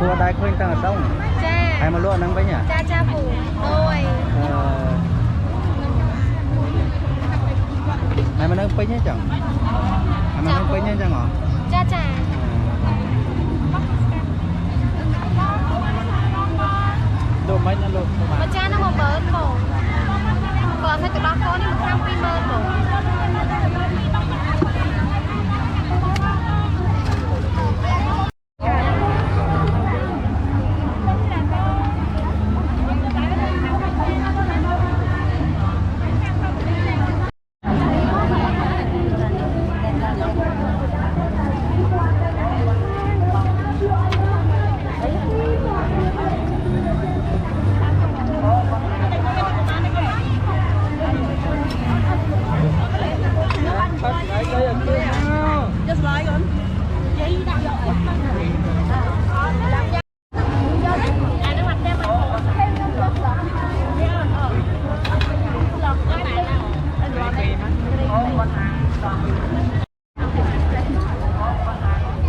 cua đai khuyên tăng ở đông cha hay mà luôn nắng với nhỉ cha cha phủ đôi hay mà nắng pin nhé chẳng hay mà nắng pin nhé chẳng hả cha cha đồ mấy nó luôn mà cha nó một bớt bộ phải từ đó có đi một tháng quy mơ bộ